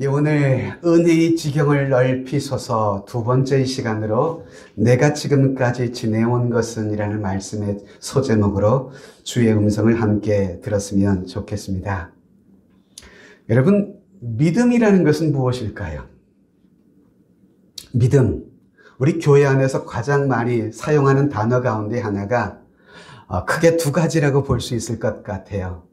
오늘 은혜의 지경을 넓히소서 두 번째 시간으로 내가 지금까지 지내온 것은 이라는 말씀의 소제목으로 주의 음성을 함께 들었으면 좋겠습니다. 여러분, 믿음이라는 것은 무엇일까요? 믿음, 우리 교회 안에서 가장 많이 사용하는 단어 가운데 하나가 크게 두 가지라고 볼 수 있을 것 같아요.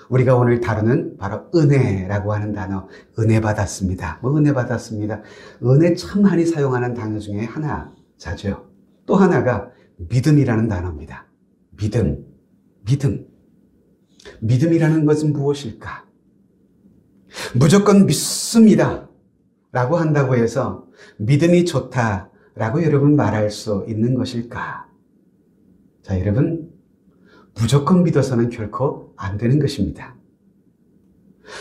우리가 오늘 다루는 바로 은혜라고 하는 단어, 은혜 받았습니다. 은혜 받았습니다. 은혜 참 많이 사용하는 단어 중에 하나죠. 또 하나가 믿음이라는 단어입니다. 믿음이라는 것은 무엇일까? 무조건 믿습니다 라고 한다고 해서 믿음이 좋다라고 여러분 말할 수 있는 것일까? 자, 여러분, 무조건 믿어서는 결코 안 되는 것입니다.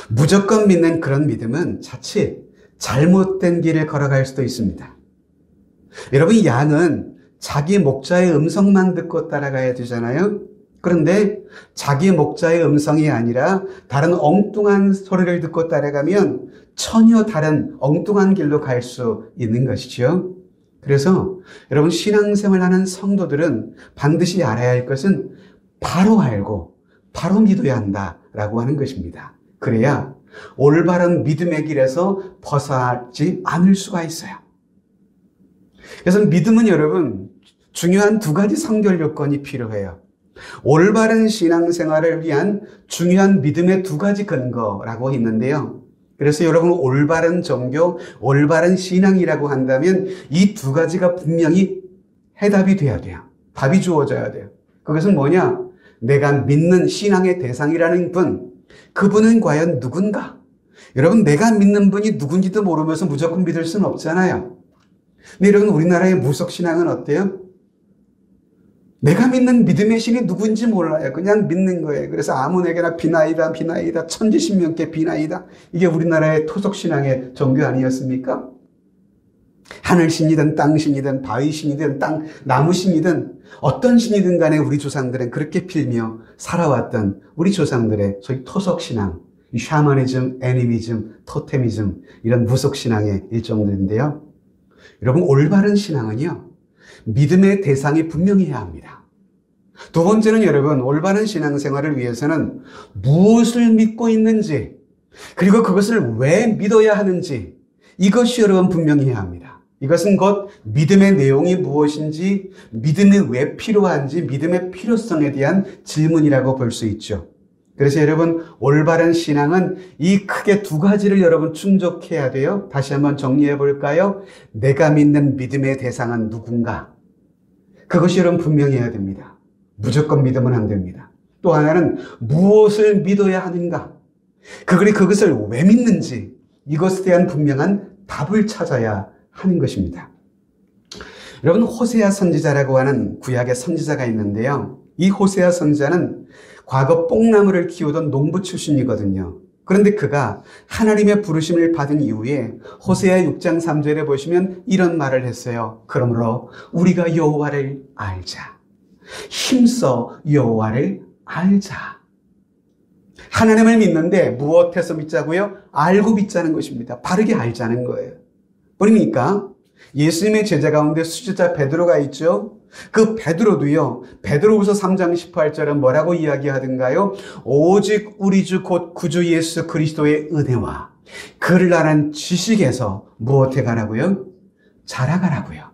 무조건 믿는 그런 믿음은 자칫 잘못된 길을 걸어갈 수도 있습니다. 여러분, 양은 자기 목자의 음성만 듣고 따라가야 되잖아요. 그런데 자기 목자의 음성이 아니라 다른 엉뚱한 소리를 듣고 따라가면 전혀 다른 엉뚱한 길로 갈 수 있는 것이죠. 그래서 여러분, 신앙생활하는 성도들은 반드시 알아야 할 것은 바로 알고 바로 믿어야 한다라고 하는 것입니다. 그래야 올바른 믿음의 길에서 벗어나지 않을 수가 있어요. 그래서 믿음은 여러분 중요한 두 가지 성결 요건이 필요해요. 올바른 신앙생활을 위한 중요한 믿음의 두 가지 근거라고 있는데요. 그래서 여러분, 올바른 종교, 올바른 신앙이라고 한다면 이 두 가지가 분명히 해답이 돼야 돼요. 답이 주어져야 돼요. 그것은 뭐냐? 내가 믿는 신앙의 대상이라는 분, 그분은 과연 누군가? 여러분, 내가 믿는 분이 누군지도 모르면서 무조건 믿을 수는 없잖아요. 근데 여러분, 우리나라의 무속신앙은 어때요? 내가 믿는 믿음의 신이 누군지 몰라요. 그냥 믿는 거예요. 그래서 아무에게나 비나이다, 천지신명께 비나이다. 이게 우리나라의 토속신앙의 종교 아니었습니까? 하늘신이든 땅신이든 바위신이든 나무신이든 어떤 신이든 간에 우리 조상들은 그렇게 빌며 살아왔던 우리 조상들의 소위 토속신앙, 샤머니즘, 애니미즘, 토테미즘, 이런 무속신앙의 일종들인데요. 여러분, 올바른 신앙은요, 믿음의 대상이 분명해야 합니다. 두 번째는 여러분, 올바른 신앙생활을 위해서는 무엇을 믿고 있는지, 그리고 그것을 왜 믿어야 하는지, 이것이 여러분 분명해야 합니다. 이것은 곧 믿음의 내용이 무엇인지, 믿음이 왜 필요한지, 믿음의 필요성에 대한 질문이라고 볼 수 있죠. 그래서 여러분, 올바른 신앙은 이 크게 두 가지를 여러분 충족해야 돼요. 다시 한번 정리해 볼까요? 내가 믿는 믿음의 대상은 누군가? 그것이 여러분 분명해야 됩니다. 무조건 믿으면 안 됩니다. 또 하나는 무엇을 믿어야 하는가? 그것을 왜 믿는지, 이것에 대한 분명한 답을 찾아야 하는 것입니다. 여러분, 호세아 선지자라고 하는 구약의 선지자가 있는데요. 이 호세아 선지자는 과거 뽕나무를 키우던 농부 출신이거든요. 그런데 그가 하나님의 부르심을 받은 이후에 호세아 6장 3절에 보시면 이런 말을 했어요. 그러므로 우리가 여호와를 알자. 힘써 여호와를 알자. 하나님을 믿는데 무엇해서 믿자고요? 알고 믿자는 것입니다. 바르게 알자는 거예요. 그러니까 예수님의 제자 가운데 수제자 베드로가 있죠. 그 베드로도요, 베드로후서 3장 18절은 뭐라고 이야기하던가요? 오직 우리 주 곧 구주 예수 그리스도의 은혜와 그를 아는 지식에서 무엇해 가라고요? 자라가라고요.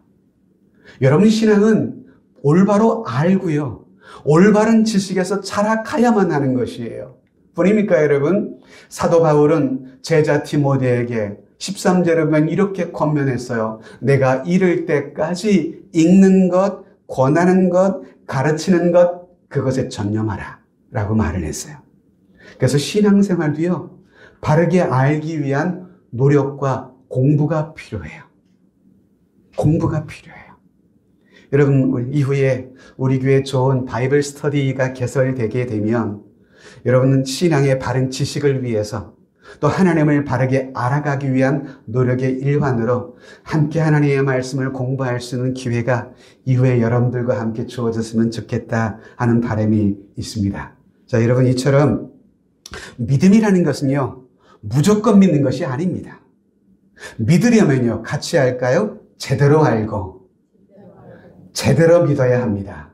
여러분, 신앙은 올바로 알고요, 올바른 지식에서 자라가야만 하는 것이에요. 뿐입니까, 여러분? 사도 바울은 제자 디모데에게 13절에 보면 이렇게 권면했어요. 내가 이를 때까지 읽는 것, 권하는 것, 가르치는 것, 그것에 전념하라 라고 말을 했어요. 그래서 신앙생활도요, 바르게 알기 위한 노력과 공부가 필요해요. 공부가 필요해요. 여러분, 이후에 우리 교회 좋은 바이블 스터디가 개설되게 되면 여러분은 신앙의 바른 지식을 위해서 또 하나님을 바르게 알아가기 위한 노력의 일환으로 함께 하나님의 말씀을 공부할 수 있는 기회가 이후에 여러분들과 함께 주어졌으면 좋겠다 하는 바람이 있습니다. 자, 여러분, 이처럼 믿음이라는 것은요, 무조건 믿는 것이 아닙니다. 믿으려면요, 같이 할까요? 제대로 알고 제대로 믿어야 합니다.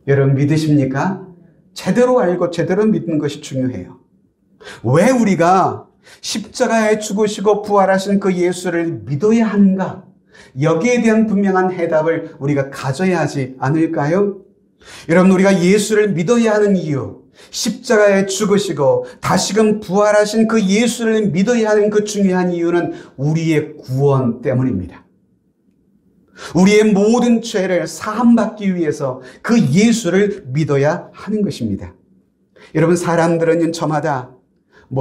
여러분 믿으십니까? 제대로 알고 제대로 믿는 것이 중요해요. 왜 우리가 십자가에 죽으시고 부활하신 그 예수를 믿어야 하는가? 여기에 대한 분명한 해답을 우리가 가져야 하지 않을까요? 여러분, 우리가 예수를 믿어야 하는 이유, 십자가에 죽으시고 다시금 부활하신 그 예수를 믿어야 하는 그 중요한 이유는 우리의 구원 때문입니다. 우리의 모든 죄를 사함받기 위해서 그 예수를 믿어야 하는 것입니다. 여러분, 사람들은 저마다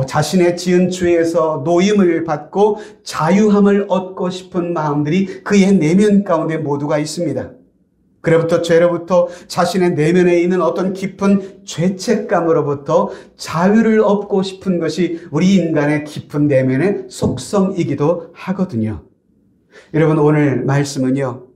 자신의 지은 죄에서 노임을 받고 자유함을 얻고 싶은 마음들이 그의 내면 가운데 모두가 있습니다. 그로부터 죄로부터 자신의 내면에 있는 어떤 깊은 죄책감으로부터 자유를 얻고 싶은 것이 우리 인간의 깊은 내면의 속성이기도 하거든요. 여러분, 오늘 말씀은요,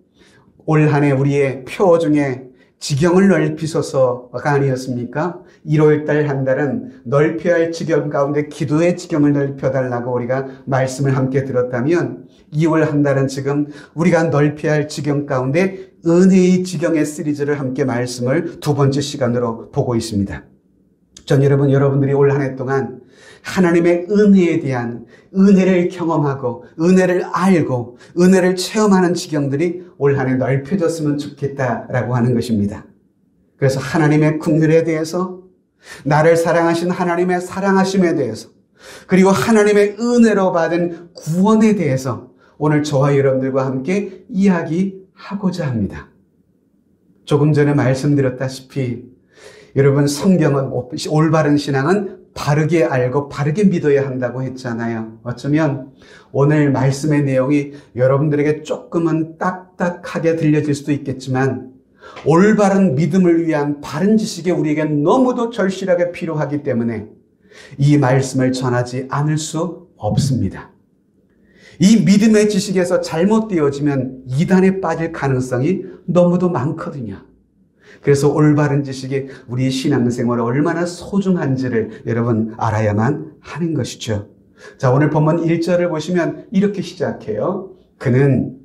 올 한 해 우리의 표 중에 지경을 넓히소서가 아니었습니까? 1월달 한 달은 넓혀야 할 지경 가운데 기도의 지경을 넓혀달라고 우리가 말씀을 함께 들었다면 2월 한 달은 지금 우리가 넓혀야 할 지경 가운데 은혜의 지경의 시리즈를 함께 말씀을 두 번째 시간으로 보고 있습니다. 전 여러분들이 올 한 해 동안 하나님의 은혜에 대한 은혜를 경험하고 은혜를 알고 은혜를 체험하는 지경들이 올 한 해 넓혀졌으면 좋겠다라고 하는 것입니다. 그래서 하나님의 긍휼에 대해서, 나를 사랑하신 하나님의 사랑하심에 대해서, 그리고 하나님의 은혜로 받은 구원에 대해서 오늘 저와 여러분들과 함께 이야기하고자 합니다. 조금 전에 말씀드렸다시피 여러분, 성경은, 올바른 신앙은 바르게 알고 바르게 믿어야 한다고 했잖아요. 어쩌면 오늘 말씀의 내용이 여러분들에게 조금은 딱딱하게 들려질 수도 있겠지만 올바른 믿음을 위한 바른 지식이 우리에게 너무도 절실하게 필요하기 때문에 이 말씀을 전하지 않을 수 없습니다. 이 믿음의 지식에서 잘못되어지면 이단에 빠질 가능성이 너무도 많거든요. 그래서 올바른 지식이 우리의 신앙생활에 얼마나 소중한지를 여러분 알아야만 하는 것이죠. 자, 오늘 본문 1절을 보시면 이렇게 시작해요. 그는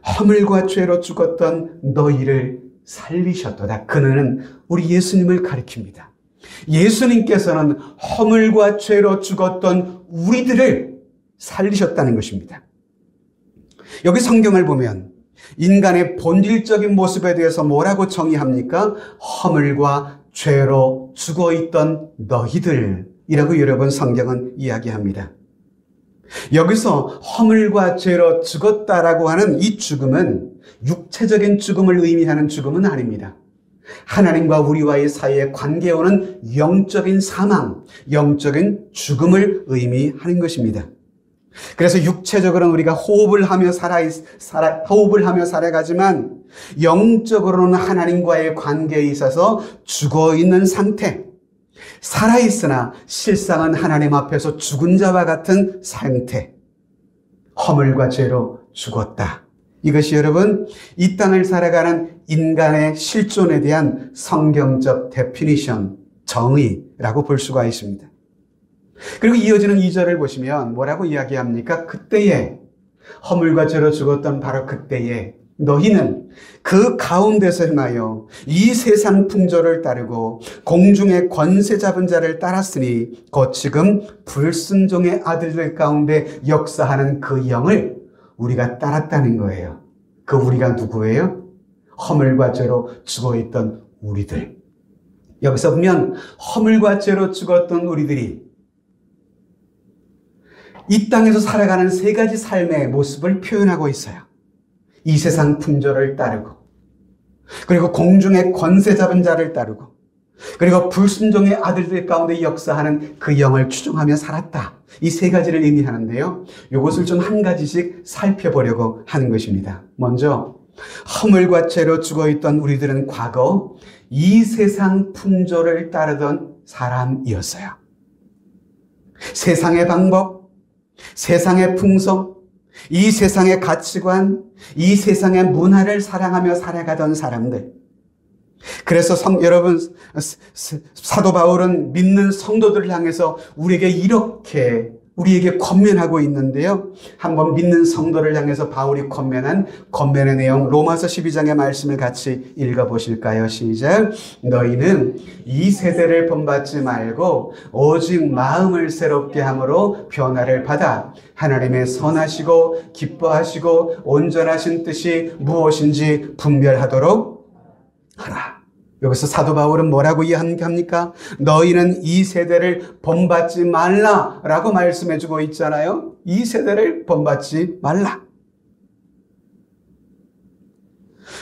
허물과 죄로 죽었던 너희를 살리셨도다. 그는 우리 예수님을 가리킵니다. 예수님께서는 허물과 죄로 죽었던 우리들을 살리셨다는 것입니다. 여기 성경을 보면 인간의 본질적인 모습에 대해서 뭐라고 정의합니까? 허물과 죄로 죽어있던 너희들이라고 여러분 성경은 이야기합니다. 여기서 허물과 죄로 죽었다라고 하는 이 죽음은 육체적인 죽음을 의미하는 죽음은 아닙니다. 하나님과 우리와의 사이에 관계에 오는 영적인 사망, 영적인 죽음을 의미하는 것입니다. 그래서 육체적으로는 우리가 호흡을 하며 살아가지만 영적으로는 하나님과의 관계에 있어서 죽어있는 상태, 살아있으나 실상은 하나님 앞에서 죽은 자와 같은 상태, 허물과 죄로 죽었다. 이것이 여러분 이 땅을 살아가는 인간의 실존에 대한 성경적 데피니션, 정의라고 볼 수가 있습니다. 그리고 이어지는 2절을 보시면 뭐라고 이야기합니까? 그때에, 허물과 죄로 죽었던 바로 그때에 너희는 그 가운데서 행하여 이 세상 풍조를 따르고 공중의 권세 잡은 자를 따랐으니 곧 지금 불순종의 아들들 가운데 역사하는 그 영을 우리가 따랐다는 거예요. 그 우리가 누구예요? 허물과 죄로 죽어있던 우리들. 여기서 보면 허물과 죄로 죽었던 우리들이 이 땅에서 살아가는 세 가지 삶의 모습을 표현하고 있어요. 이 세상 풍조를 따르고, 그리고 공중의 권세 잡은 자를 따르고, 그리고 불순종의 아들들 가운데 역사하는 그 영을 추종하며 살았다. 이 세 가지를 의미하는데요. 이것을 좀 한 가지씩 살펴보려고 하는 것입니다. 먼저 허물과 죄로 죽어있던 우리들은 과거 이 세상 풍조를 따르던 사람이었어요. 세상의 방법, 세상의 풍성, 이 세상의 가치관, 이 세상의 문화를 사랑하며 살아가던 사람들. 그래서 여러분, 사도 바울은 믿는 성도들을 향해서 우리에게 권면하고 있는데요. 한번 믿는 성도를 향해서 바울이 권면한 권면의 내용, 로마서 12장의 말씀을 같이 읽어보실까요? 시작. 너희는 이 세대를 본받지 말고 오직 마음을 새롭게 함으로 변화를 받아 하나님의 선하시고 기뻐하시고 온전하신 뜻이 무엇인지 분별하도록 하라. 여기서 사도 바울은 뭐라고 이야기합니까? 너희는 이 세대를 본받지 말라라고 말씀해주고 있잖아요. 이 세대를 본받지 말라.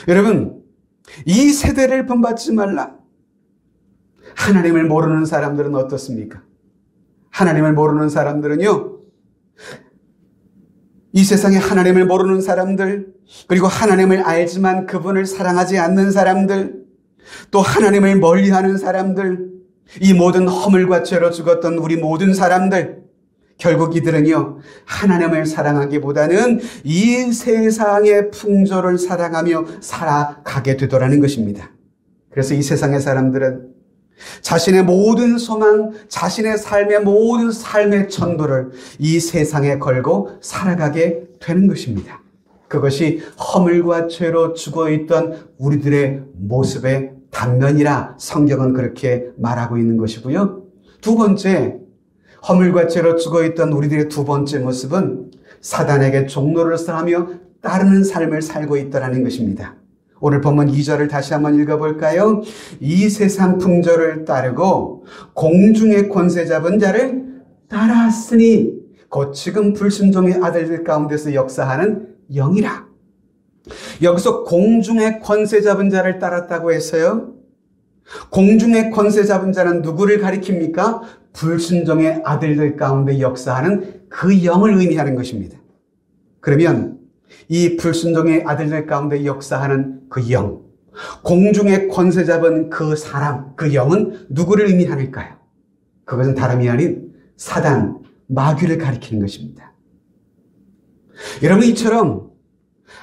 여러분, 이 세대를 본받지 말라. 하나님을 모르는 사람들은 어떻습니까? 하나님을 모르는 사람들은요, 이 세상에 하나님을 모르는 사람들, 그리고 하나님을 알지만 그분을 사랑하지 않는 사람들, 또 하나님을 멀리하는 사람들, 이 모든 허물과 죄로 죽었던 우리 모든 사람들, 결국 이들은요, 하나님을 사랑하기보다는 이 세상의 풍조를 사랑하며 살아가게 되더라는 것입니다. 그래서 이 세상의 사람들은 자신의 모든 소망, 자신의 삶의 모든 삶의 전부를 이 세상에 걸고 살아가게 되는 것입니다. 그것이 허물과 죄로 죽어있던 우리들의 모습의 단면이라 성경은 그렇게 말하고 있는 것이고요. 두 번째, 허물과 죄로 죽어있던 우리들의 두 번째 모습은 사단에게 종로를 쌓으며 따르는 삶을 살고 있다는 것입니다. 오늘 본문 2절을 다시 한번 읽어볼까요? 이 세상 풍조를 따르고 공중의 권세 잡은 자를 따랐으니 곧 지금 불순종의 아들들 가운데서 역사하는 영이라. 여기서 공중의 권세 잡은 자를 따랐다고 했어요. 공중의 권세 잡은 자는 누구를 가리킵니까? 불순종의 아들들 가운데 역사하는 그 영을 의미하는 것입니다. 그러면 이 불순종의 아들들 가운데 역사하는 그 영, 공중의 권세 잡은 그 사람, 그 영은 누구를 의미하는가요? 그것은 다름이 아닌 사단, 마귀를 가리키는 것입니다. 여러분, 이처럼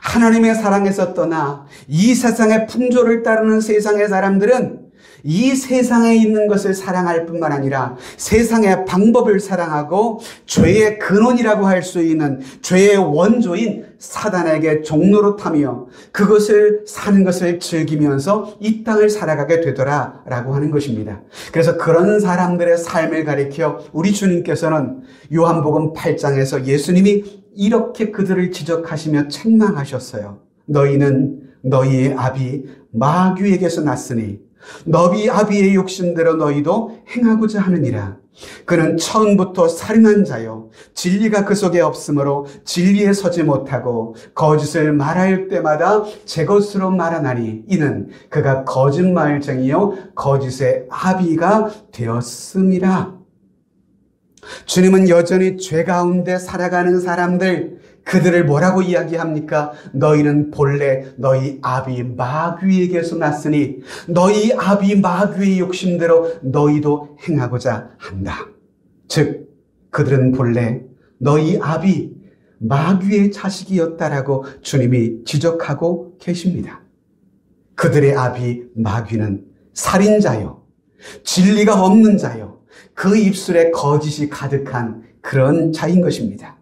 하나님의 사랑에서 떠나 이 세상의 풍조를 따르는 세상의 사람들은 이 세상에 있는 것을 사랑할 뿐만 아니라 세상의 방법을 사랑하고 죄의 근원이라고 할 수 있는 죄의 원조인 사단에게 종로로 타며 그것을 사는 것을 즐기면서 이 땅을 살아가게 되더라라고 하는 것입니다. 그래서 그런 사람들의 삶을 가리켜 우리 주님께서는 요한복음 8장에서 예수님이 이렇게 그들을 지적하시며 책망하셨어요. 너희는 너희의 아비 마귀에게서 났으니 너희 아비의 욕심대로 너희도 행하고자 하느니라. 그는 처음부터 살인한 자요 진리가 그 속에 없으므로 진리에 서지 못하고 거짓을 말할 때마다 제 것으로 말하나니 이는 그가 거짓말쟁이요 거짓의 아비가 되었음이라. 주님은 여전히 죄 가운데 살아가는 사람들, 그들을 뭐라고 이야기합니까? 너희는 본래 너희 아비 마귀에게서 났으니 너희 아비 마귀의 욕심대로 너희도 행하고자 한다. 즉 그들은 본래 너희 아비 마귀의 자식이었다라고 주님이 지적하고 계십니다. 그들의 아비 마귀는 살인자요, 진리가 없는 자요, 그 입술에 거짓이 가득한 그런 자인 것입니다.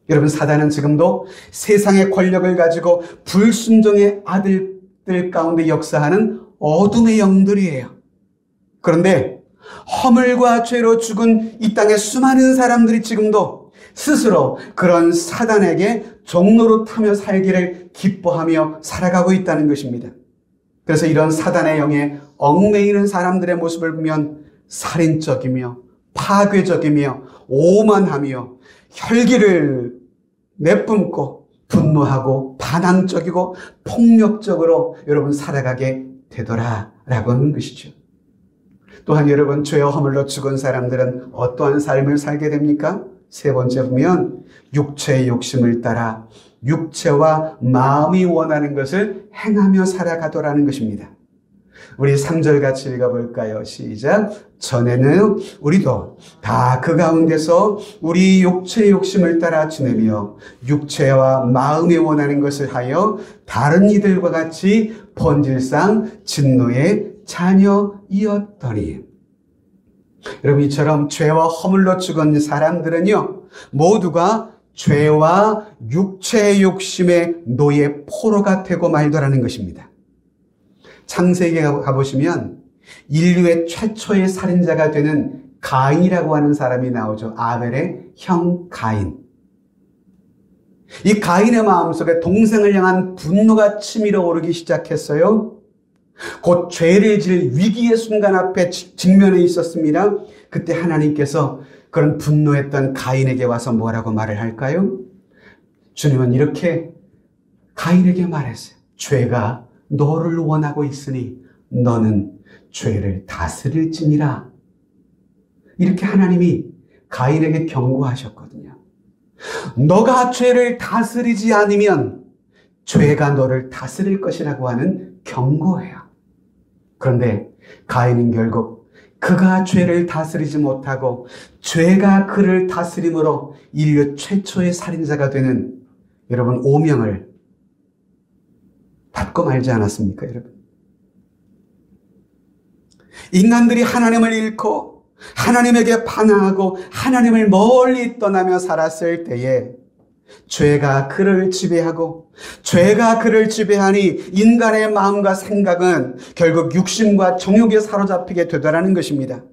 여러분, 사단은 지금도 세상의 권력을 가지고 불순종의 아들들 가운데 역사하는 어둠의 영들이에요. 그런데 허물과 죄로 죽은 이 땅의 수많은 사람들이 지금도 스스로 그런 사단에게 종로로 타며 살기를 기뻐하며 살아가고 있다는 것입니다. 그래서 이런 사단의 영에 얽매이는 사람들의 모습을 보면 살인적이며 파괴적이며 오만하며 혈기를 내뿜고 분노하고 반항적이고 폭력적으로 여러분 살아가게 되더라라고 하는 것이죠. 또한 여러분, 죄와 허물로 죽은 사람들은 어떠한 삶을 살게 됩니까? 세 번째 보면 육체의 욕심을 따라 육체와 마음이 원하는 것을 행하며 살아가더라는 것입니다. 우리 3절 같이 읽어볼까요? 시작. 전에는 우리도 다 그 가운데서 우리 육체의 욕심을 따라 지내며 육체와 마음에 원하는 것을 하여 다른 이들과 같이 본질상 진노의 자녀이었더니. 여러분, 이처럼 죄와 허물로 죽은 사람들은요, 모두가 죄와 육체의 욕심의 노예 포로가 되고 말더라는 것입니다. 창세기에 가보시면 인류의 최초의 살인자가 되는 가인이라고 하는 사람이 나오죠. 아벨의 형 가인. 이 가인의 마음속에 동생을 향한 분노가 치밀어 오르기 시작했어요. 곧 죄를 지을 위기의 순간 앞에 직면해 있었습니다. 그때 하나님께서 그런 분노했던 가인에게 와서 뭐라고 말을 할까요? 주님은 이렇게 가인에게 말했어요. 죄가 너를 원하고 있으니 너는 죄를 다스릴지니라. 이렇게 하나님이 가인에게 경고하셨거든요. 너가 죄를 다스리지 않으면 죄가 너를 다스릴 것이라고 하는 경고예요. 그런데 가인은 결국 그가 죄를 다스리지 못하고 죄가 그를 다스림으로 인류 최초의 살인자가 되는, 여러분, 오명을 받고 말지 않았습니까, 여러분? 인간들이 하나님을 잃고 하나님에게 반항하고 하나님을 멀리 떠나며 살았을 때에 죄가 그를 지배하고 죄가 그를 지배하니 인간의 마음과 생각은 결국 육신과 정욕에 사로잡히게 되더라는 것입니다.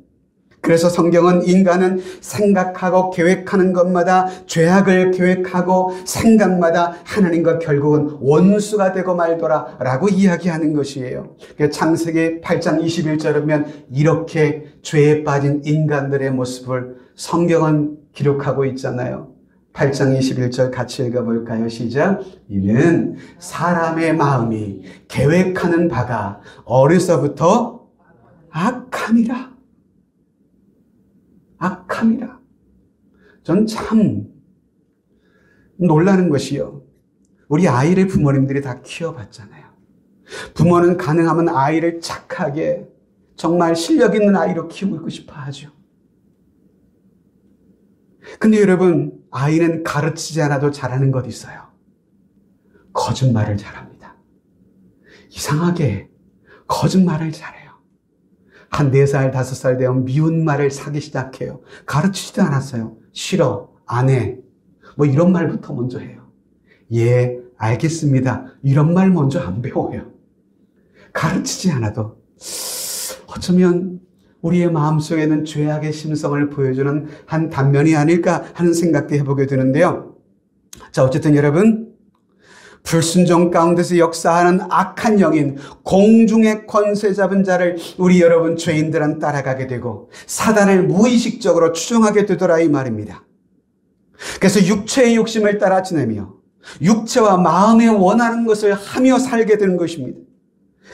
그래서 성경은 인간은 생각하고 계획하는 것마다 죄악을 계획하고 생각마다 하나님과 결국은 원수가 되고 말더라 라고 이야기하는 것이에요. 창세기 8장 21절에 보면 이렇게 죄에 빠진 인간들의 모습을 성경은 기록하고 있잖아요. 8장 21절 같이 읽어볼까요? 시작. 이는 사람의 마음이 계획하는 바가 어려서부터 악함이라. 악함이라. 전 참 놀라는 것이요. 우리 아이를 부모님들이 다 키워봤잖아요. 부모는 가능하면 아이를 착하게 정말 실력 있는 아이로 키우고 싶어 하죠. 근데 여러분, 아이는 가르치지 않아도 잘하는 것 있어요. 거짓말을 잘합니다. 이상하게 거짓말을 잘해요. 한 4살, 5살 되면 미운 말을 사기 시작해요. 가르치지도 않았어요. 싫어, 안 해. 뭐 이런 말부터 먼저 해요. 예, 알겠습니다. 이런 말 먼저 안 배워요. 가르치지 않아도. 어쩌면 우리의 마음속에는 죄악의 심성을 보여주는 한 단면이 아닐까 하는 생각도 해보게 되는데요. 자, 어쨌든 여러분, 불순종 가운데서 역사하는 악한 영인, 공중의 권세 잡은 자를 우리 여러분 죄인들은 따라가게 되고 사단을 무의식적으로 추종하게 되더라 이 말입니다. 그래서 육체의 욕심을 따라 지내며 육체와 마음에 원하는 것을 하며 살게 되는 것입니다.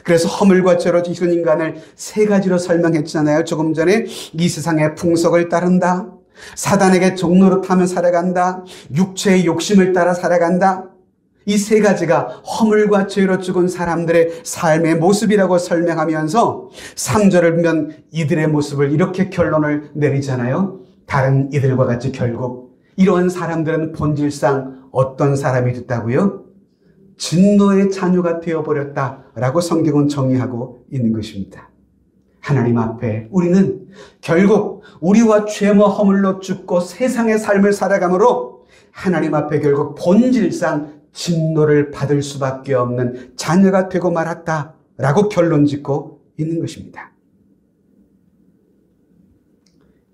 그래서 허물과 죄로 지은 인간을 3가지로 설명했잖아요. 조금 전에 이 세상의 풍속을 따른다, 사단에게 종노릇하며 살아간다, 육체의 욕심을 따라 살아간다. 이 3가지가 허물과 죄로 죽은 사람들의 삶의 모습이라고 설명하면서 3절을 보면 이들의 모습을 이렇게 결론을 내리잖아요. 다른 이들과 같이 결국 이러한 사람들은 본질상 어떤 사람이 됐다고요? 진노의 자녀가 되어버렸다라고 성경은 정의하고 있는 것입니다. 하나님 앞에 우리는 결국 우리와 죄와 허물로 죽고 세상의 삶을 살아가므로 하나님 앞에 결국 본질상 진노를 받을 수밖에 없는 자녀가 되고 말았다라고 결론 짓고 있는 것입니다.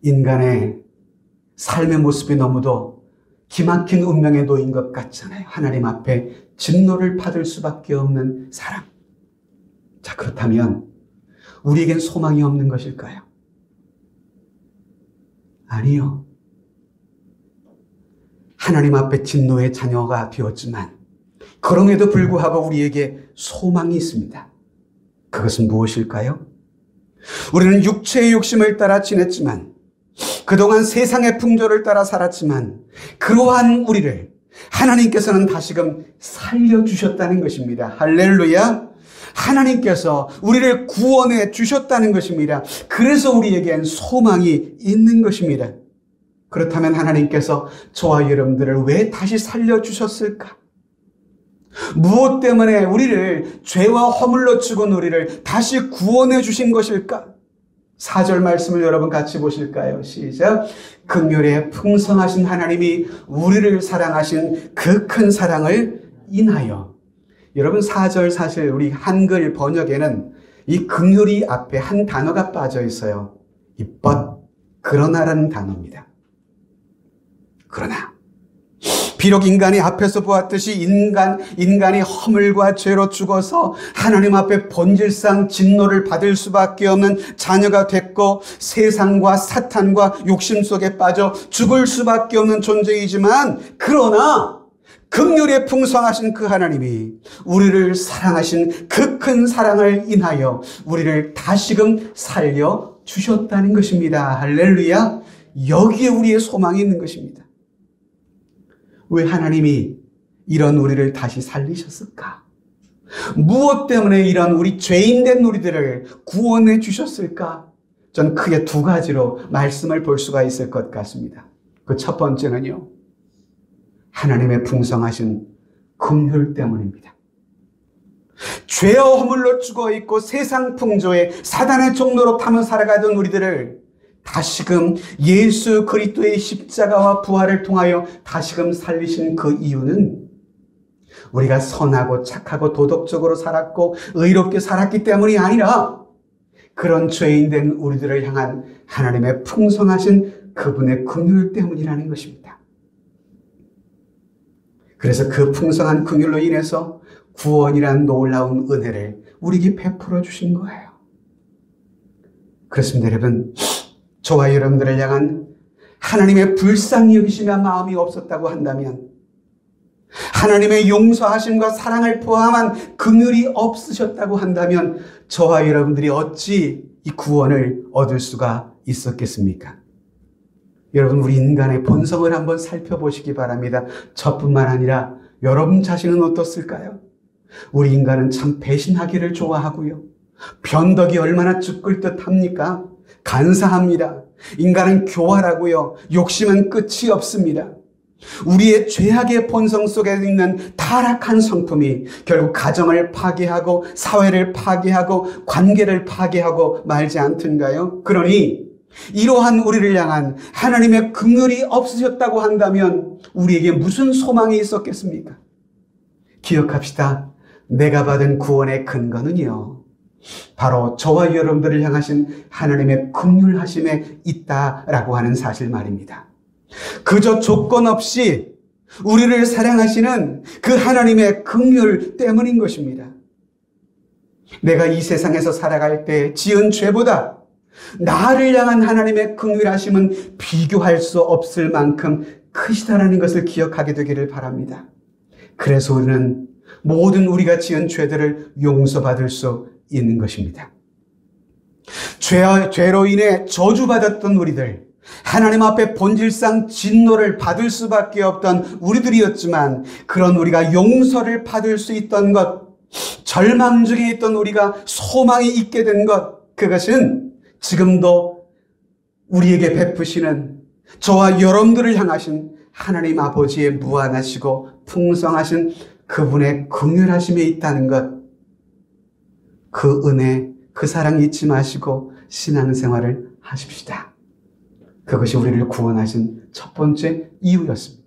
인간의 삶의 모습이 너무도 기막힌 운명에 놓인 것 같잖아요. 하나님 앞에 진노를 받을 수밖에 없는 사람. 자, 그렇다면 우리에겐 소망이 없는 것일까요? 아니요. 하나님 앞에 진노의 자녀가 되었지만 그럼에도 불구하고 우리에게 소망이 있습니다. 그것은 무엇일까요? 우리는 육체의 욕심을 따라 지냈지만 그동안 세상의 풍조를 따라 살았지만 그러한 우리를 하나님께서는 다시금 살려주셨다는 것입니다. 할렐루야. 하나님께서 우리를 구원해 주셨다는 것입니다. 그래서 우리에겐 소망이 있는 것입니다. 그렇다면 하나님께서 저와 여러분들을 왜 다시 살려주셨을까? 무엇 때문에 우리를 죄와 허물로 죽은 우리를 다시 구원해 주신 것일까? 4절 말씀을 여러분 같이 보실까요? 시작. 긍휼에 풍성하신 하나님이 우리를 사랑하신 그 큰 사랑을 인하여. 여러분 4절 사실 우리 한글 번역에는 이 긍휼이 앞에 한 단어가 빠져 있어요. 이 but, 그러나라는 단어입니다. 그러나 비록 인간이 앞에서 보았듯이 인간이 허물과 죄로 죽어서 하나님 앞에 본질상 진노를 받을 수밖에 없는 자녀가 됐고 세상과 사탄과 욕심 속에 빠져 죽을 수밖에 없는 존재이지만 그러나 긍휼에 풍성하신 그 하나님이 우리를 사랑하신 그 큰 사랑을 인하여 우리를 다시금 살려주셨다는 것입니다. 할렐루야. 여기에 우리의 소망이 있는 것입니다. 왜 하나님이 이런 우리를 다시 살리셨을까? 무엇 때문에 이런 우리 죄인된 우리들을 구원해 주셨을까? 전 크게 두 가지로 말씀을 볼 수가 있을 것 같습니다. 그 첫 번째는요, 하나님의 풍성하신 긍휼 때문입니다. 죄와 허물로 죽어 있고 세상 풍조에 사단의 종로로 타며 살아가던 우리들을 다시금 예수 그리스도의 십자가와 부활을 통하여 다시금 살리신 그 이유는 우리가 선하고 착하고 도덕적으로 살았고 의롭게 살았기 때문이 아니라 그런 죄인된 우리들을 향한 하나님의 풍성하신 그분의 긍휼 때문이라는 것입니다. 그래서 그 풍성한 긍휼로 인해서 구원이란 놀라운 은혜를 우리에게 베풀어 주신 거예요. 그렇습니다, 여러분. 저와 여러분들을 향한 하나님의 불쌍히 여기시며 마음이 없었다고 한다면, 하나님의 용서하심과 사랑을 포함한 긍휼이 없으셨다고 한다면 저와 여러분들이 어찌 이 구원을 얻을 수가 있었겠습니까? 여러분, 우리 인간의 본성을 한번 살펴보시기 바랍니다. 저뿐만 아니라 여러분 자신은 어떻을까요? 우리 인간은 참 배신하기를 좋아하고요. 변덕이 얼마나 죽을 듯 합니까? 간사합니다. 인간은 교활하고요. 욕심은 끝이 없습니다. 우리의 죄악의 본성 속에 있는 타락한 성품이 결국 가정을 파괴하고 사회를 파괴하고 관계를 파괴하고 말지 않던가요? 그러니 이러한 우리를 향한 하나님의 긍휼이 없으셨다고 한다면 우리에게 무슨 소망이 있었겠습니까? 기억합시다. 내가 받은 구원의 근거는요, 바로 저와 여러분들을 향하신 하나님의 긍휼하심에 있다라고 하는 사실 말입니다. 그저 조건 없이 우리를 사랑하시는 그 하나님의 긍휼 때문인 것입니다. 내가 이 세상에서 살아갈 때 지은 죄보다 나를 향한 하나님의 긍휼하심은 비교할 수 없을 만큼 크시다라는 것을 기억하게 되기를 바랍니다. 그래서 우리는 모든 우리가 지은 죄들을 용서받을 수 있는 것입니다. 죄로 인해 저주받았던 우리들, 하나님 앞에 본질상 진노를 받을 수밖에 없던 우리들이었지만 그런 우리가 용서를 받을 수 있던 것, 절망 중에 있던 우리가 소망이 있게 된 것, 그것은 지금도 우리에게 베푸시는 저와 여러분들을 향하신 하나님 아버지의 무한하시고 풍성하신 그분의 긍휼하심에 있다는 것, 그 은혜, 그 사랑 잊지 마시고 신앙생활을 하십시다. 그것이 우리를 구원하신 첫 번째 이유였습니다.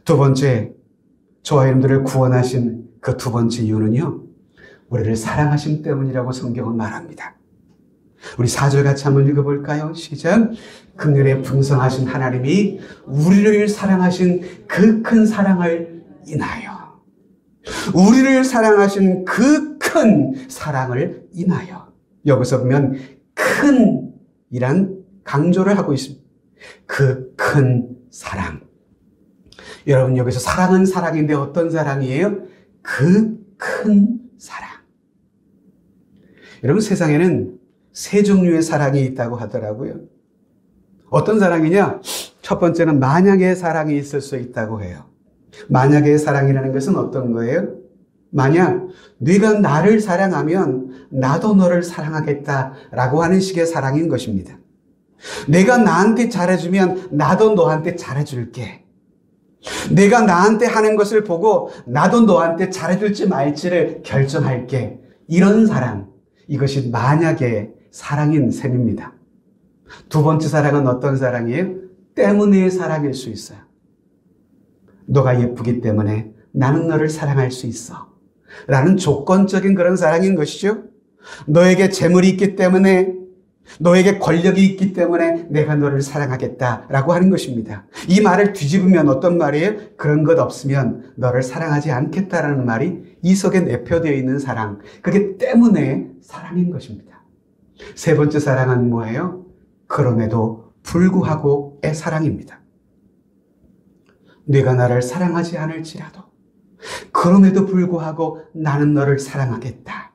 두 번째, 저와 여러분들을 구원하신 그 두 번째 이유는요, 우리를 사랑하심 때문이라고 성경은 말합니다. 우리 4절 같이 한번 읽어볼까요? 시작. 긍휼에 풍성하신 하나님이 우리를 사랑하신 그 큰 사랑을 인하여, 우리를 사랑하신 그 큰 사랑을 인하여. 여기서 보면 큰 이란 강조를 하고 있습니다. 그 큰 사랑. 여러분, 여기서 사랑은 사랑인데 어떤 사랑이에요? 그 큰 사랑. 여러분, 세상에는 세 종류의 사랑이 있다고 하더라고요. 어떤 사랑이냐? 첫 번째는 만약의 사랑이 있을 수 있다고 해요. 만약의 사랑이라는 것은 어떤 거예요? 만약 네가 나를 사랑하면 나도 너를 사랑하겠다라고 하는 식의 사랑인 것입니다. 내가 나한테 잘해주면 나도 너한테 잘해줄게. 내가 나한테 하는 것을 보고 나도 너한테 잘해줄지 말지를 결정할게. 이런 사랑, 이것이 만약의 사랑인 셈입니다. 두 번째 사랑은 어떤 사랑이에요? 때문의 사랑일 수 있어요. 너가 예쁘기 때문에 나는 너를 사랑할 수 있어 라는 조건적인 그런 사랑인 것이죠. 너에게 재물이 있기 때문에, 너에게 권력이 있기 때문에 내가 너를 사랑하겠다라고 하는 것입니다. 이 말을 뒤집으면 어떤 말이에요? 그런 것 없으면 너를 사랑하지 않겠다라는 말이 이 속에 내포되어 있는 사랑, 그게 때문에 사랑인 것입니다. 세 번째 사랑은 뭐예요? 그럼에도 불구하고의 사랑입니다. 네가 나를 사랑하지 않을지라도 그럼에도 불구하고 나는 너를 사랑하겠다.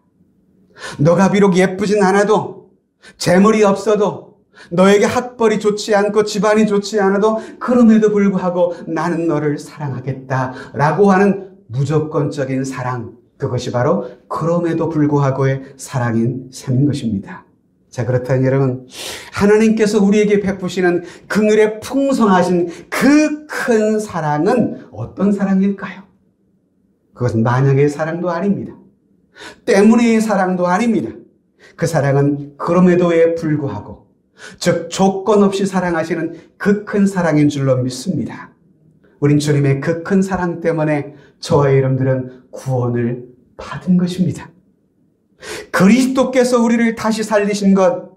너가 비록 예쁘진 않아도, 재물이 없어도, 너에게 학벌이 좋지 않고 집안이 좋지 않아도 그럼에도 불구하고 나는 너를 사랑하겠다라고 하는 무조건적인 사랑, 그것이 바로 그럼에도 불구하고의 사랑인 셈인 것입니다. 자, 그렇다면 여러분, 하나님께서 우리에게 베푸시는 그늘에 풍성하신 그 큰 사랑은 어떤 사랑일까요? 그것은 만약의 사랑도 아닙니다. 때문의 사랑도 아닙니다. 그 사랑은 그럼에도에 불구하고, 즉 조건 없이 사랑하시는 그 큰 사랑인 줄로 믿습니다. 우린 주님의 그 큰 사랑 때문에 저와 여러분들은 구원을 받은 것입니다. 그리스도께서 우리를 다시 살리신 것,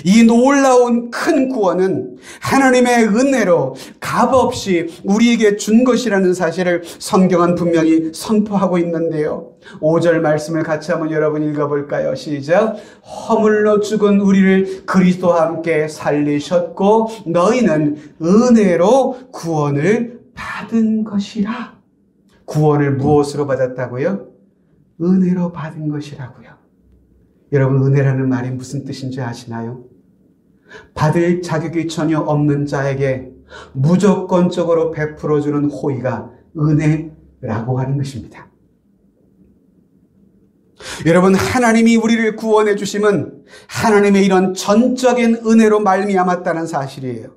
이 놀라운 큰 구원은 하나님의 은혜로 값없이 우리에게 준 것이라는 사실을 성경은 분명히 선포하고 있는데요. 5절 말씀을 같이 한번 여러분 읽어볼까요? 시작. 허물로 죽은 우리를 그리스도와 함께 살리셨고 너희는 은혜로 구원을 받은 것이라. 구원을 무엇으로 받았다고요? 은혜로 받은 것이라고요. 여러분, 은혜라는 말이 무슨 뜻인지 아시나요? 받을 자격이 전혀 없는 자에게 무조건적으로 베풀어주는 호의가 은혜라고 하는 것입니다. 여러분, 하나님이 우리를 구원해 주심은 하나님의 이런 전적인 은혜로 말미암았다는 사실이에요.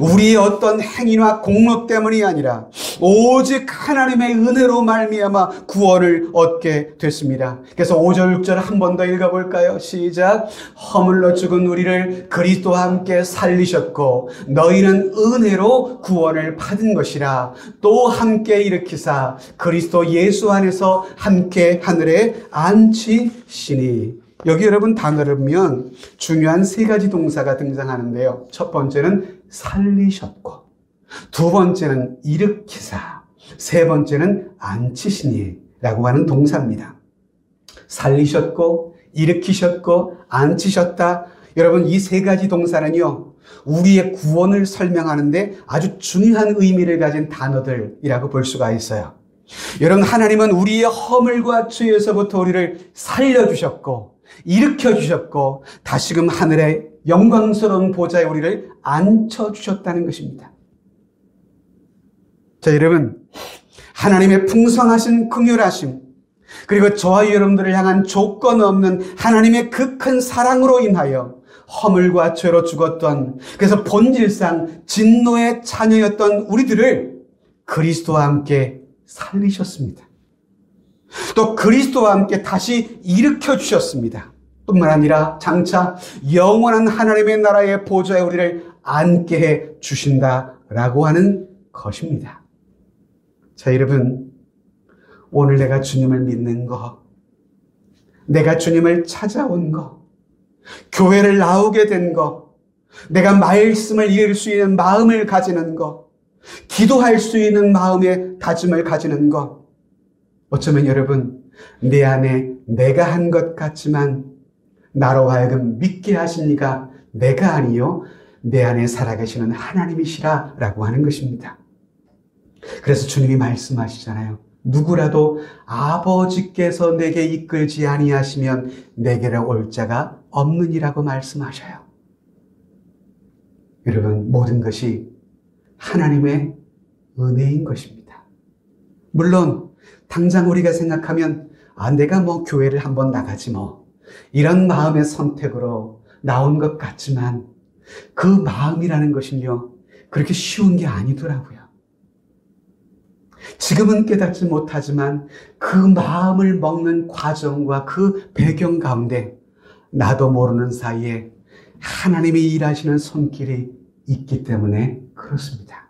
우리의 어떤 행위나 공로 때문이 아니라 오직 하나님의 은혜로 말미암아 구원을 얻게 됐습니다. 그래서 5절 6절 한 번 더 읽어볼까요? 시작. 허물로 죽은 우리를 그리스도와 함께 살리셨고 너희는 은혜로 구원을 받은 것이라. 또 함께 일으키사 그리스도 예수 안에서 함께 하늘에 앉히시니. 여기 여러분 단어를 보면 중요한 세 가지 동사가 등장하는데요. 첫 번째는 살리셨고, 두 번째는 일으키사, 세 번째는 앉히시니라고 하는 동사입니다. 살리셨고, 일으키셨고, 앉히셨다. 여러분, 이 세 가지 동사는요, 우리의 구원을 설명하는데 아주 중요한 의미를 가진 단어들이라고 볼 수가 있어요. 여러분, 하나님은 우리의 허물과 죄에서부터 우리를 살려주셨고, 일으켜주셨고, 다시금 하늘의 영광스러운 보좌에 우리를 앉혀주셨다는 것입니다. 자, 여러분, 하나님의 풍성하신 긍휼하심, 그리고 저와 여러분들을 향한 조건 없는 하나님의 그 큰 사랑으로 인하여 허물과 죄로 죽었던, 그래서 본질상 진노의 자녀였던 우리들을 그리스도와 함께 살리셨습니다. 또 그리스도와 함께 다시 일으켜 주셨습니다. 뿐만 아니라 장차 영원한 하나님의 나라의 보좌에 우리를 앉게 해 주신다라고 하는 것입니다. 자, 여러분, 오늘 내가 주님을 믿는 거, 내가 주님을 찾아온 거, 교회를 나오게 된 거, 내가 말씀을 읽을 수 있는 마음을 가지는 거, 기도할 수 있는 마음의 다짐을 가지는 것, 어쩌면 여러분, 내 안에 내가 한 것 같지만 나로 하여금 믿게 하신 이가 내가 아니요 내 안에 살아계시는 하나님이시라라고 하는 것입니다. 그래서 주님이 말씀하시잖아요. 누구라도 아버지께서 내게 이끌지 아니하시면 내게로 올 자가 없느니라고 말씀하셔요. 여러분, 모든 것이 하나님의 은혜인 것입니다. 물론 당장 우리가 생각하면 내가 교회를 한번 나가지 이런 마음의 선택으로 나온 것 같지만 그 마음이라는 것은요, 그렇게 쉬운 게 아니더라고요. 지금은 깨닫지 못하지만 그 마음을 먹는 과정과 그 배경 가운데 나도 모르는 사이에 하나님이 일하시는 손길이 있기 때문에 그렇습니다.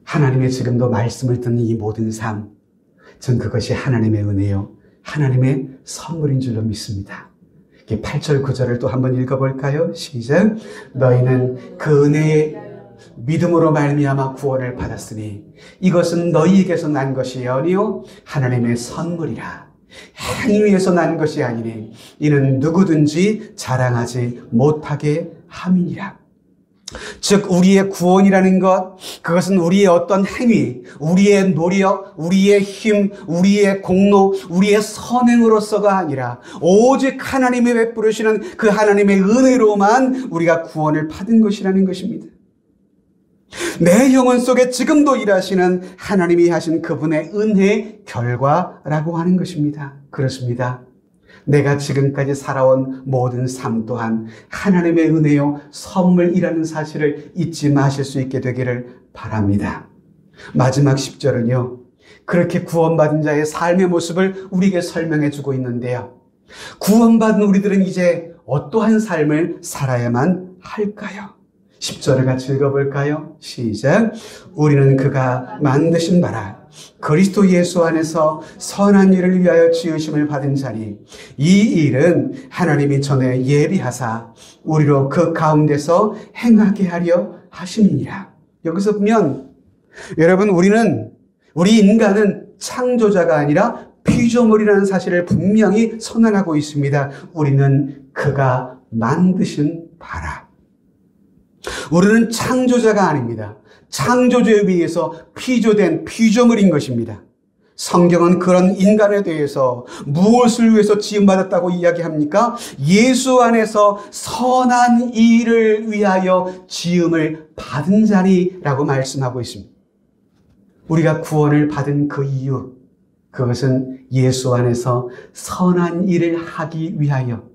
하나님의 지금도 말씀을 듣는 이 모든 삶, 전 그것이 하나님의 은혜요, 하나님의 선물인 줄로 믿습니다. 8절 9절을 또 한번 읽어볼까요? 시작. 너희는 그 은혜의 믿음으로 말미암아 구원을 받았으니 이것은 너희에게서 난 것이 아니요 하나님의 선물이라. 행위에서 난 것이 아니니 이는 누구든지 자랑하지 못하게 함이니라. 즉 우리의 구원이라는 것, 그것은 우리의 어떤 행위, 우리의 노력, 우리의 힘, 우리의 공로, 우리의 선행으로서가 아니라 오직 하나님이 베푸시는 그 하나님의 은혜로만 우리가 구원을 받은 것이라는 것입니다. 내 영혼 속에 지금도 일하시는 하나님이 하신 그분의 은혜의 결과라고 하는 것입니다. 그렇습니다. 내가 지금까지 살아온 모든 삶 또한 하나님의 은혜요 선물이라는 사실을 잊지 마실 수 있게 되기를 바랍니다. 마지막 10절은요, 그렇게 구원받은 자의 삶의 모습을 우리에게 설명해 주고 있는데요, 구원받은 우리들은 이제 어떠한 삶을 살아야만 할까요? 10절을 같이 읽어볼까요? 시작. 우리는 그가 만드신 바라 그리스도 예수 안에서 선한 일을 위하여 지으심을 받은 자니 이 일은 하나님이 전에 예비하사 우리로 그 가운데서 행하게 하려 하심이니라. 여기서 보면 여러분, 우리 인간은 창조자가 아니라 피조물이라는 사실을 분명히 선언하고 있습니다. 우리는 그가 만드신 바라. 우리는 창조자가 아닙니다. 창조주에 비해서 피조된 피조물인 것입니다. 성경은 그런 인간에 대해서 무엇을 위해서 지음받았다고 이야기합니까? 예수 안에서 선한 일을 위하여 지음을 받은 자리라고 말씀하고 있습니다. 우리가 구원을 받은 그 이유, 그것은 예수 안에서 선한 일을 하기 위하여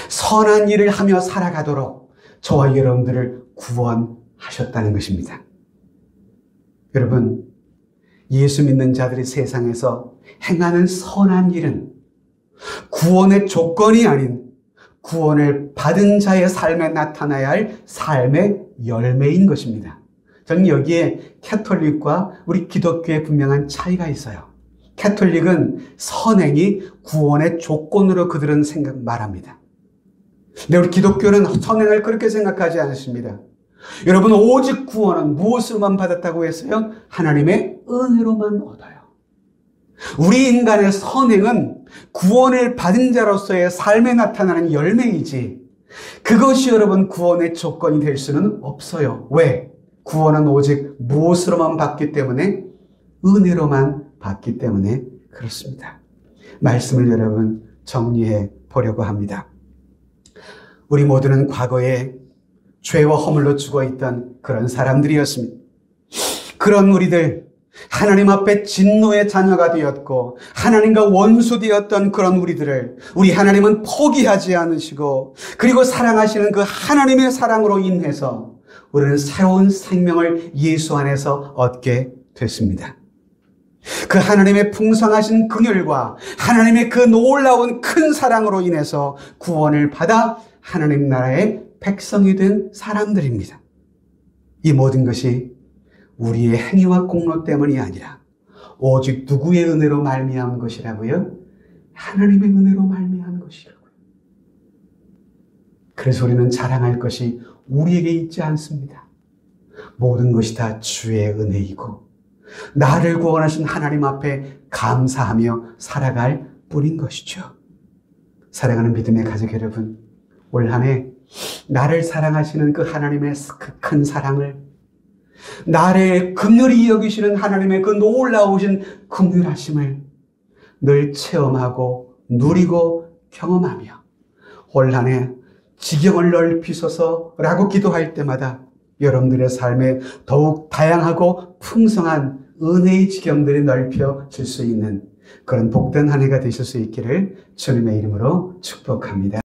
선한 일을 하며 살아가도록 저와 여러분들을 구원하셨다는 것입니다. 여러분, 예수 믿는 자들이 세상에서 행하는 선한 일은 구원의 조건이 아닌 구원을 받은 자의 삶에 나타나야 할 삶의 열매인 것입니다. 저는 여기에 캐톨릭과 우리 기독교의 분명한 차이가 있어요. 캐톨릭은 선행이 구원의 조건으로 그들은 말합니다. 근데 우리 기독교는 선행을 그렇게 생각하지 않습니다. 여러분, 오직 구원은 무엇으로만 받았다고 했어요? 하나님의 은혜로만 얻어요. 우리 인간의 선행은 구원을 받은 자로서의 삶에 나타나는 열매이지 그것이 여러분 구원의 조건이 될 수는 없어요. 왜? 구원은 오직 무엇으로만 받기 때문에, 은혜로만 받기 때문에 그렇습니다. 말씀을 여러분 정리해 보려고 합니다. 우리 모두는 과거에 죄와 허물로 죽어있던 그런 사람들이었습니다. 그런 우리들, 하나님 앞에 진노의 자녀가 되었고 하나님과 원수되었던 그런 우리들을 우리 하나님은 포기하지 않으시고, 그리고 사랑하시는 그 하나님의 사랑으로 인해서 우리는 새로운 생명을 예수 안에서 얻게 됐습니다. 그 하나님의 풍성하신 긍휼과 하나님의 그 놀라운 큰 사랑으로 인해서 구원을 받아 하나님 나라의 백성이 된 사람들입니다. 이 모든 것이 우리의 행위와 공로 때문이 아니라 오직 누구의 은혜로 말미암은 것이라고요? 하나님의 은혜로 말미암은 것이라고요. 그래서 우리는 자랑할 것이 우리에게 있지 않습니다. 모든 것이 다 주의 은혜이고 나를 구원하신 하나님 앞에 감사하며 살아갈 뿐인 것이죠. 사랑하는 믿음의 가족 여러분, 올 한 해 나를 사랑하시는 그 하나님의 그 큰 사랑을, 나를 긍휼히 여기시는 하나님의 그 놀라우신 긍휼하심을 늘 체험하고 누리고 경험하며 올 한 해 지경을 넓히소서라고 기도할 때마다 여러분들의 삶에 더욱 다양하고 풍성한 은혜의 지경들이 넓혀질 수 있는 그런 복된 한 해가 되실 수 있기를 주님의 이름으로 축복합니다.